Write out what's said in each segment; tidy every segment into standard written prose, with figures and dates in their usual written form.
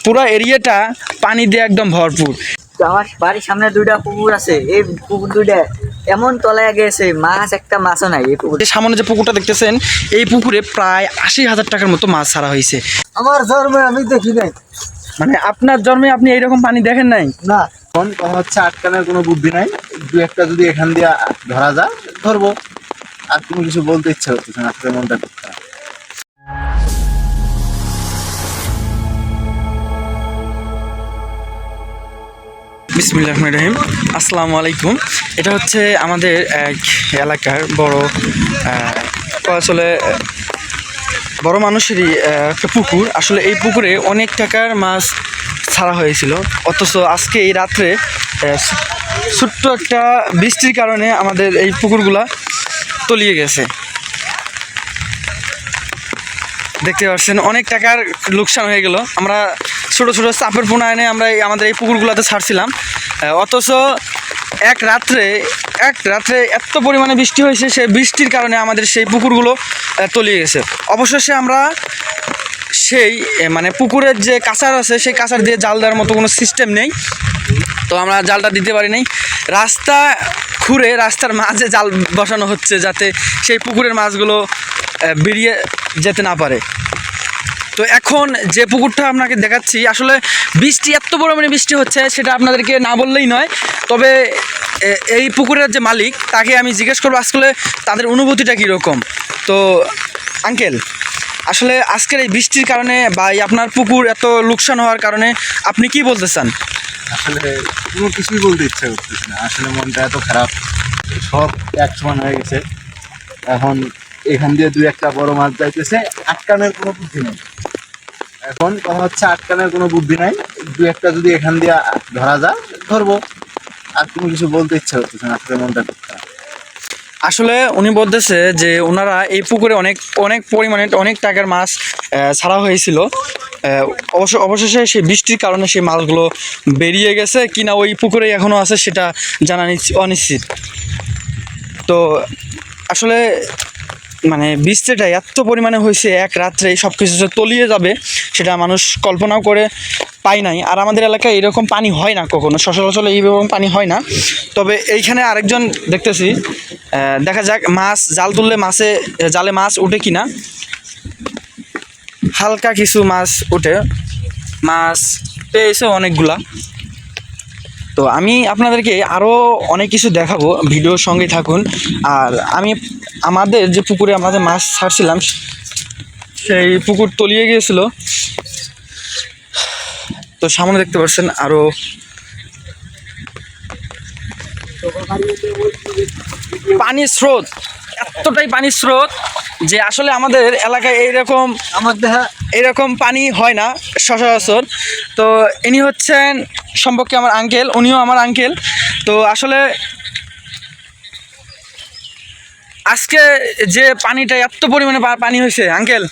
পুরো এরিয়াটা পানি দিয়ে একদম ভরপুর। তো আমার বাড়ির সামনে দুইটা পুকুর আছে, এই পুকুর দুইটা এমন তলায় গেছে, মাছ একটা মাছও নাই এই পুকুরে। সামনে যে পুকুরটা দেখতেছেন, এই পুকুরে প্রায় 80,000 টাকার মতো মাছ ছাড়া হয়েছে। আমার জন্মে আমি দেখি নাই, মানে আপনার জন্মে আপনি এইরকম পানি দেখেন নাই? না। এখন কথা হচ্ছে আটকানোর কোনো বুদ্ধি নাই, দু একটা যদি এখান দিয়ে ধরা যায় ধরবো, আর কোনো কিছু বলতে ইচ্ছা করতেছে না, আসলে মনটা খুব খারাপ। বিসমিল্লাহির রহমানির রহিম। আসসালামু আলাইকুম। এটা হচ্ছে আমাদের এক এলাকার বড় আসলে বড় মানুষেরই একটা পুকুর। আসলে এই পুকুরে অনেক টাকার মাছ ছাড়া হয়েছিল, অথচ আজকে এই রাত্রে ছোট্ট একটা বৃষ্টির কারণে আমাদের এই পুকুরগুলা তলিয়ে গেছে। দেখতে পাচ্ছেন অনেক টাকার লোকসান হয়ে গেল। আমরা ছোটো ছোটো চাপের পোনা এনে আমরা আমাদের এই পুকুরগুলোতে ছাড়ছিলাম, অথচ এক রাত্রে এত পরিমাণে বৃষ্টি হয়েছে, সেই বৃষ্টির কারণে আমাদের সেই পুকুরগুলো তলিয়ে গেছে। অবশেষে আমরা সেই মানে পুকুরের যে কাঁচার আছে, সেই কাঁচার দিয়ে জাল দেওয়ার মতো কোনো সিস্টেম নেই, তো আমরা জালটা দিতে পারি নাই। রাস্তা খুঁড়ে রাস্তার মাঝে জাল বসানো হচ্ছে, যাতে সেই পুকুরের মাছগুলো বেরিয়ে যেতে না পারে। তো এখন যে পুকুরটা আপনাকে দেখাচ্ছি, আসলে বৃষ্টি এত পরিমাণে বৃষ্টি হচ্ছে, সেটা আপনাদেরকে না বললেই নয়। তবে এই পুকুরের যে মালিক, তাকে আমি জিজ্ঞেস করবো আসলে তাদের অনুভূতিটা কীরকম। তো আঙ্কেল, আসলে আজকের এই বৃষ্টির কারণে বা আপনার পুকুর এত লোকসান হওয়ার কারণে আপনি কি বলতে চান? আসলে কোনো কিছুই বলতে ইচ্ছা করতেছে না, আসলে মনটা এত খারাপ, সব এক সমান হয়ে গেছে। এখন এখান দিয়ে দু একটা বড় মাছ যাইতেছে, আটকানোর কোনো বুদ্ধি নেই। এখন কথা হচ্ছে আটকানোর কোনো বুদ্ধি নাই, দু একটা যদি এখান দিয়ে ধরা যায় ধরবো, আর কোনো কিছু বলতে ইচ্ছা করতেছে না, আসলে মনটা খুব খারাপ। আসলে উনি বলতেছে যে ওনারা এই পুকুরে অনেক পরিমাণে অনেক টাকার মাছ ছাড়া হয়েছিল, অবশেষে সেই বৃষ্টির কারণে সেই মাছগুলো বেরিয়ে গেছে কিনা ওই পুকুরে এখনও আছে সেটা জানা অনিশ্চিত। তো আসলে মানে বৃষ্টিটা এত পরিমাণে হয়েছে, এক রাত্রে সব কিছু যে তলিয়ে যাবে সেটা মানুষ কল্পনাও করে পাই নাই। আর আমাদের এলাকায় এরকম পানি হয় না কখনো, সচরাচর এইরকম পানি হয় না। তবে এইখানে আরেকজন দেখতেছি, দেখা যাক মাছ জাল তুললে জালে মাছ উঠে কিনা। হালকা কিছু মাছ উঠে, মাছ পেয়েছে অনেকগুলা। তো আমি আপনাদেরকে আরও অনেক কিছু দেখাবো, ভিডিওর সঙ্গে থাকুন। আর আমি আমাদের যে পুকুরে আমাদের মাছ ছাড়ছিলাম, সেই পুকুর তলিয়ে গিয়েছিল। তো সামনে দেখতে পাচ্ছেন আরও পানির স্রোত, এতটাই পানির স্রোত যে আসলে আমাদের এলাকায় এইরকম পানি হয় না সচরাচর। তো ইনি হচ্ছেন সম্পর্কে আমার আঙ্কেল, উনিও আমার আঙ্কেল। তো আসলে আজকে যে পানিটা এত পরিমাণে পানি হয়েছে, আঙ্কেল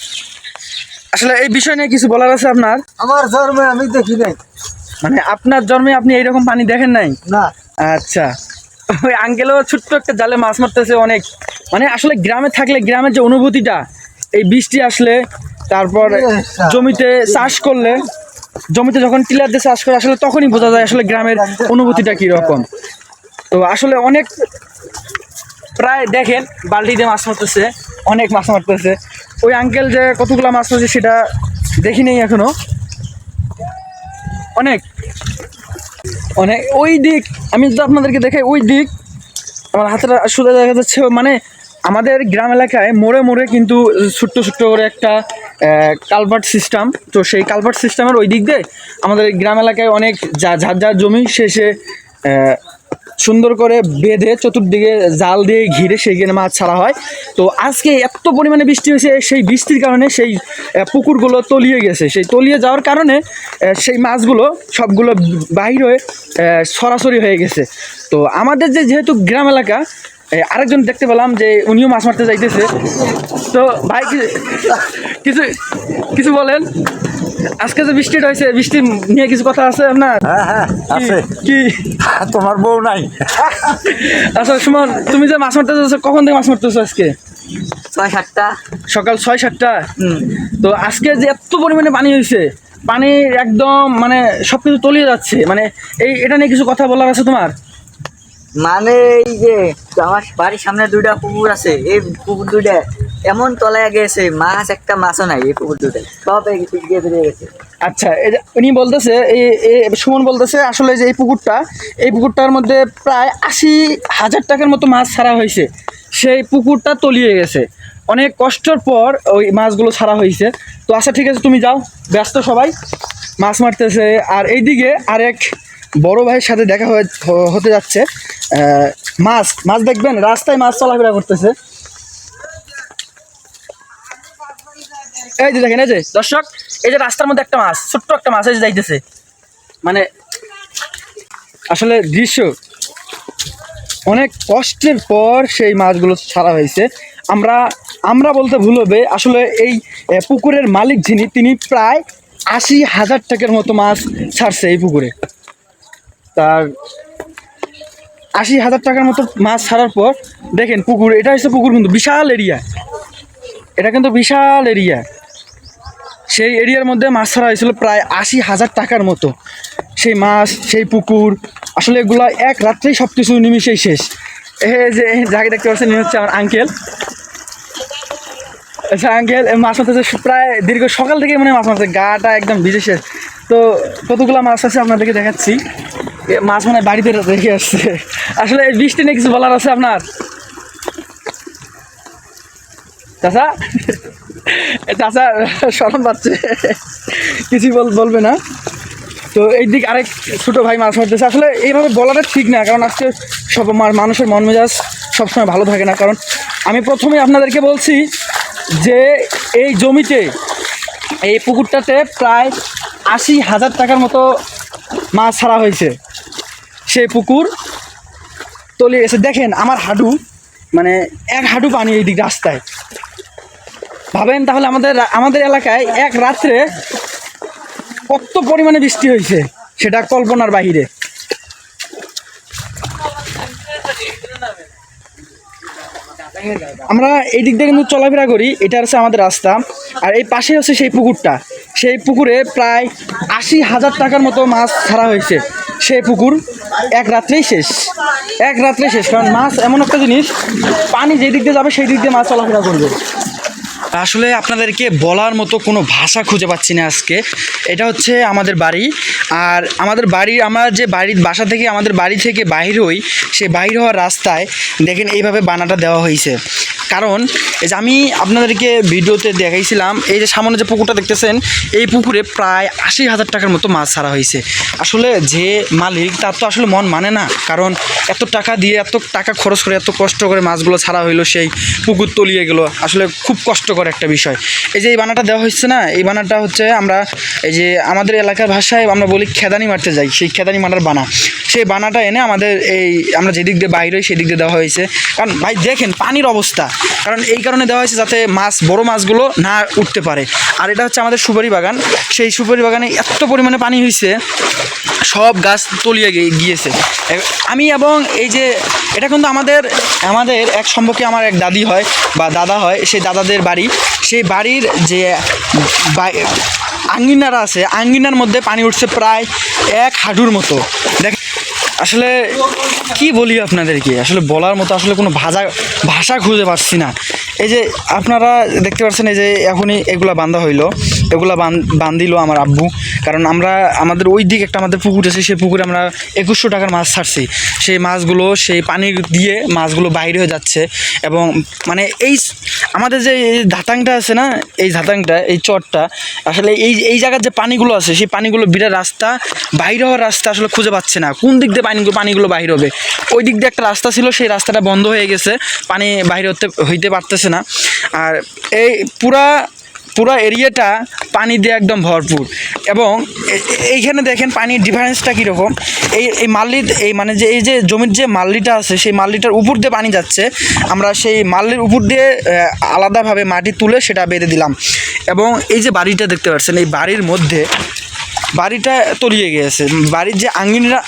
আসলে এই বিষয় নিয়ে কিছু বলার আছে আপনার? আমার জন্মে আমি দেখি নাই, মানে আপনার জন্মে আপনি এইরকম পানি দেখেন নাই? না। আচ্ছা, ওই আঙ্কেলও ছোট্ট একটা জালে মাছ মারতেছে অনেক। মানে আসলে গ্রামে থাকলে গ্রামের যে অনুভূতিটা, এই বৃষ্টি আসলে, তারপর জমিতে চাষ করলে, জমিতে যখন টিলার দিয়ে চাষ করে, আসলে তখনই বোঝা যায় আসলে গ্রামের অনুভূতিটা কীরকম। তো আসলে অনেক, প্রায় দেখেন বালতি দিয়ে মাছ মারতেছে, অনেক মাছ মারতেছে। ওই আঙ্কেল যে কতগুলো মাছ মারছে সেটা দেখি নেই এখনো, অনেক ওই দিক আমি যদি আপনাদেরকে দেখাই, ওই দিক আমার হাতটা সোজা দেখা যাচ্ছে। মানে আমাদের গ্রাম এলাকায় মোড়ে মোড়ে কিন্তু ছোট্ট ছোট্ট করে একটা কালভার্ট সিস্টেম, তো সেই কালভার্ট সিস্টেমের ওই দিক দিয়ে আমাদের গ্রাম এলাকায় অনেক যার জমি শেষে সুন্দর করে বেঁধে চতুর্দিকে জাল দিয়ে ঘিরে সেইখানে মাছ ছাড়া হয়। তো আজকে এত পরিমাণে বৃষ্টি হয়েছে, সেই বৃষ্টির কারণে সেই পুকুরগুলো তলিয়ে গেছে। সেই তলিয়ে যাওয়ার কারণে সেই মাছগুলো সবগুলো বাহির হয়ে সরাসরি হয়ে গেছে। তো আমাদের যেহেতু গ্রাম এলাকা, আরেকজন দেখতে পেলাম যে উনিও মাছ মারতে যাইতেছে। তো ভাই কিছু কিছু বলেন, আজকে যে বৃষ্টিটা হয়েছে, বৃষ্টি নিয়ে কিছু কথা আছে আপনার? হ্যাঁ আছে। কি তোমার বউ নাই? আচ্ছা সুমন, তুমি যে মাছ মারতে যাচ্ছ, কখন থেকে মাছ মারতেছো আজকে? 6-7টা সকাল 6-7টা। তো আজকে যে এত পরিমাণে পানি হয়েছে, পানি একদম মানে সব কিছু তলিয়ে যাচ্ছে, মানে এটা নিয়ে কিছু কথা বলার আছে তোমার? মানে এই যে আমার বাড়ির সামনে দুইটা পুকুর আছে, এই পুকুর দুইটা এমন তলায় গেছে, মাছ একটা মাছও নাই এই পুকুর দুইটা, সব এই দিক দিয়ে বেরিয়ে গেছে। আচ্ছা, এই যে উনি বলতেছে, সুমন বলতেছে আসলে যে এই পুকুরটার মধ্যে প্রায় 80,000 টাকার মতো মাছ ছাড়া হয়েছে। সেই পুকুরটা তলিয়ে গেছে, অনেক কষ্টের পর ওই মাছগুলো ছাড়া হয়েছে। তো আচ্ছা ঠিক আছে, তুমি যাও, ব্যস্ত সবাই মাছ মারতেছে। আর এইদিকে আরেক বড় ভাইয়ের সাথে দেখা হতে যাচ্ছে। মাছ দেখবেন, রাস্তায় মাছ চলাফেরা করতেছে। এই যে দেখেন, এই যে দর্শক, এই যে রাস্তার মধ্যে একটা মাছ, ছোট্ট একটা মাছ এই যে যাইতেছে, মানে আসলে দৃশ্য অনেক কষ্টের পর সেই মাছগুলো ছাড়া হয়েছে। আমরা বলতে ভুল হবে, আসলে এই পুকুরের মালিক যিনি, তিনি প্রায় 80,000 টাকার মতো মাছ ছাড়ছে এই পুকুরে। তার 80,000 টাকার মতো মাছ ছাড়ার পর দেখেন পুকুর, এটা হচ্ছে পুকুর কিন্তু বিশাল এরিয়া, এটা কিন্তু বিশাল এরিয়া। সেই এরিয়ার মধ্যে মাছ ছাড়া হয়েছিল প্রায় 80,000 টাকার মতো। সেই মাছ, সেই পুকুর, আসলে এগুলো এক রাত্রেই সব কিছু নিমিশেই শেষ। যে যাকে দেখতে পাচ্ছেন ইনি হচ্ছে আমার আঙ্কেল। আচ্ছা আঙ্কেল, মাছ মারতেছে প্রায় দীর্ঘ সকাল থেকে মনে হয় মাছ মারছে, গাটা একদম ভিজে শেষ। তো কতগুলো মাছ আছে আপনাদেরকে দেখাচ্ছি। মাছ মানে বাড়িতে রেখে আসছে। আসলে এই বৃষ্টি নিয়ে কিছু বলার আছে আপনার চাচা? চাচা শরম পাচ্ছে, কিছুই বলবে না। তো এই দিক আরেক ছোটো ভাই মাছ মারতেছে। আসলে এইভাবে বলাটা ঠিক না, কারণ আজকে সব মানুষের মন মেজাজ সবসময় ভালো থাকে না। কারণ আমি প্রথমে আপনাদেরকে বলছি যে এই জমিতে, এই পুকুরটাতে প্রায় 80,000 টাকার মতো মাছ ছাড়া হয়েছে। সেই পুকুর তলিয়ে গেছে। দেখেন আমার হাঁটু, মানে এক হাঁটু পানি এই দিক রাস্তায়। ভাবেন তাহলে আমাদের এলাকায় এক রাত্রে কত পরিমাণে বৃষ্টি হয়েছে, সেটা কল্পনার বাহিরে। আমরা এই দিক দিয়ে কিন্তু চলাফেরা করি, এটা হচ্ছে আমাদের রাস্তা। আর এই পাশে হচ্ছে সেই পুকুরটা। সেই পুকুরে প্রায় 80,000 টাকার মতো মাছ ছাড়া হয়েছে। সেই পুকুর এক রাত্রেই শেষ, কারণ মাছ এমন একটা জিনিস, পানি যেই দিক দিয়ে যাবে সেই দিক দিয়ে মাছ চলাফেরা করবে। আসলে আপনাদেরকে বলার মতো কোনো ভাষা খুঁজে পাচ্ছি না আজকে। এটা হচ্ছে আমাদের বাড়ি, আর আমাদের বাড়ি, আমরা যে বাসা থেকে আমাদের বাড়ি থেকে বাহির হই, সেই বাহির হওয়ার রাস্তায় দেখেন এইভাবে বানাটা দেওয়া হয়েছে। কারণ এই যে আমি আপনাদেরকে ভিডিওতে দেখাইছিলাম, এই যে সামনে যে পুকুরটা দেখতেছেন, এই পুকুরে প্রায় 80,000 টাকার মতো মাছ ছাড়া হয়েছে। আসলে যে মালিক, তার তো আসলে মন মানে না, কারণ এত টাকা দিয়ে, এত টাকা খরচ করে, এত কষ্ট করে মাছগুলো ছাড়া হইলো, সেই পুকুর তলিয়ে গেল। আসলে খুব কষ্টকর একটা বিষয়। এই যে এই বানাটা দেওয়া হচ্ছে না, এই বানাটা হচ্ছে আমরা এই যে আমাদের এলাকার ভাষায় আমরা বলি খেদানি মারতে যাই, সেই খেদানি মারার বানা। সেই বানাটা এনে আমাদের আমরা যেদিক দিয়ে বাইরে হই সেদিক দিয়ে দেওয়া হয়েছে। কারণ ভাই দেখেন পানির অবস্থা, কারণ এই কারণে দেওয়া হয়েছে যাতে বড় মাছগুলো না উঠতে পারে। আর এটা হচ্ছে আমাদের সুপারি বাগান, সেই সুপারি বাগানে এত পরিমাণে পানি হয়েছে, সব গাছ তলিয়ে গিয়েছে। আমি এবং এই যে এটা কিন্তু আমাদের এক সম্পর্কে আমার এক দাদি হয় বা দাদা হয়, সেই দাদাদের বাড়ি। সেই বাড়ির যে আঙ্গিনারা আছে, আঙ্গিনার মধ্যে পানি উঠছে প্রায় 1 হাঁটুর মতো। দেখ আসলে কি বলি আপনাদেরকে, আসলে বলার মতো আসলে কোনো ভাষা খুঁজে পাচ্ছি না। এই যে আপনারা দেখতে পাচ্ছেন, এই যে এখনই এগুলা বান্ধা হইলো, এগুলা বান্ধিল আমার আব্বু। কারণ আমাদের ওই দিক একটা আমাদের পুকুর আছে, সেই পুকুরে আমরা 2100 টাকার মাছ ছাড়ছি। সেই মাছগুলো, সেই পানি দিয়ে মাছগুলো বাইরে হয়ে যাচ্ছে। এবং মানে আমাদের যে ধাতাংটা আছে না, এই ধাতাংটা, এই চরটা, আসলে এই জায়গার যে পানিগুলো আছে, সেই পানিগুলো বিরাট রাস্তা, বাইরে হওয়ার রাস্তা আসলে খুঁজে পাচ্ছে না, কোন দিক দিয়ে পানিগুলো বাইর হবে। ওই দিক দিয়ে একটা রাস্তা ছিল, সেই রাস্তাটা বন্ধ হয়ে গেছে, পানি বাইরে হইতে পারতেছে না। আর এই পুরা এরিয়াটা পানি দিয়ে একদম ভরপুর। এবং এইখানে দেখেন পানির ডিফারেন্সটা কীরকম। এই মাল্লির এই যে জমির যে মাল্লিটা আছে, সেই মাল্লিটার উপর দিয়ে পানি যাচ্ছে। আমরা সেই মাল্লির উপর দিয়ে আলাদাভাবে মাটি তুলে সেটা বেঁধে দিলাম। এবং এই যে বাড়িটা দেখতে পাচ্ছেন, এই বাড়ির মধ্যে বাড়িটা তলিয়ে গিয়েছে। বাড়ির যে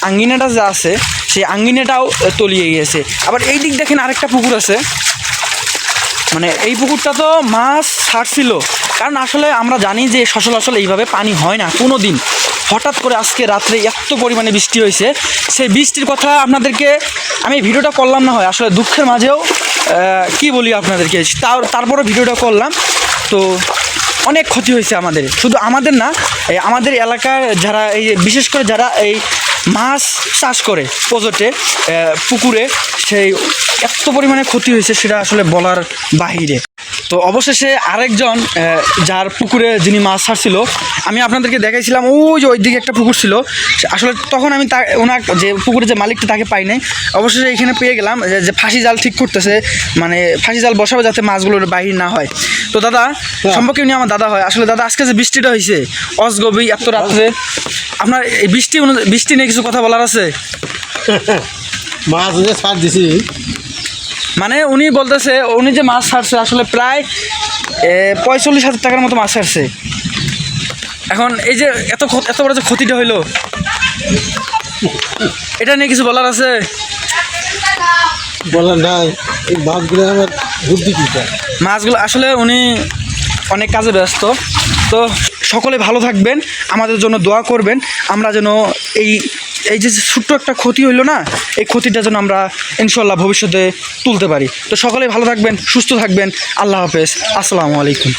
আঙ্গিনাটা যা আছে, সেই আঙ্গিনাটাও তলিয়ে গিয়েছে। আবার এই দিক দেখেন আরেকটা পুকুর আছে, মানে এই পুকুরটা তো মাছ ছাড়ছিল, কারণ আসলে আমরা জানি যে সচরাচর এইভাবে পানি হয় না কোনো দিন। হঠাৎ করে আজকে রাত্রে এত পরিমাণে বৃষ্টি হয়েছে, সেই বৃষ্টির কথা আপনাদেরকে আমি ভিডিওটা করলাম না হয়, আসলে দুঃখের মাঝেও কি বলি আপনাদেরকে, তারপরে ভিডিওটা করলাম। তো অনেক ক্ষতি হয়েছে আমাদের, শুধু আমাদের না, আমাদের এলাকার যারা এই বিশেষ করে যারা এই মাছ চাষ করে পজটে পুকুরে, সেই এত পরিমাণে ক্ষতি হয়েছে সেটা আসলে বলার বাহিরে। তো অবশেষে আরেকজন যার পুকুরে যিনি মাছ ছাড়ছিল, আমি আপনাদেরকে দেখাইছিলাম ওই যে ওইদিকে একটা পুকুর ছিল, আসলে তখন আমি ওনার যে পুকুরের যে মালিকটা তাকে পাই নাই। অবশেষে এখানে পেয়ে গেলাম যে ফাঁসি জাল ঠিক করতেছে, মানে ফাঁসি জাল বসাবে যাতে মাছগুলোর বাহির না হয়। তো দাদা সম্পর্কে উনি আমার দাদা হয়। আসলে দাদা আজকে যে বৃষ্টিটা হয়েছে অজগবি এত রাত্রে, আপনার এই বৃষ্টি নিয়ে কিছু কথা বলার আছে? মাছ যে ছাড় দিছি, মানে উনি বলতেছে উনি যে মাছ ছাড়ছে আসলে প্রায় 45,000 টাকার মতো মাছ ছাড়ছে। এখন এই যে এত বড় যে ক্ষতিটা হইলো, এটা নিয়ে কিছু বলার আছে? বলেন নাই এই মাছগুলো আমার বুদ্ধি কিটা। মাছগুলো আসলে উনি অনেক কাজে ব্যস্ত। তো সকলে ভালো থাকবেন, আমাদের জন্য দোয়া করবেন, আমরা যেন এই যে ছোট্ট একটা ক্ষতি হইলো না, এই ক্ষতিটা যেন আমরা ইনশাল্লাহ ভবিষ্যতে তুলতে পারি। তো সকলে ভালো থাকবেন, সুস্থ থাকবেন। আল্লাহ হাফেজ, আসসালামু আলাইকুম।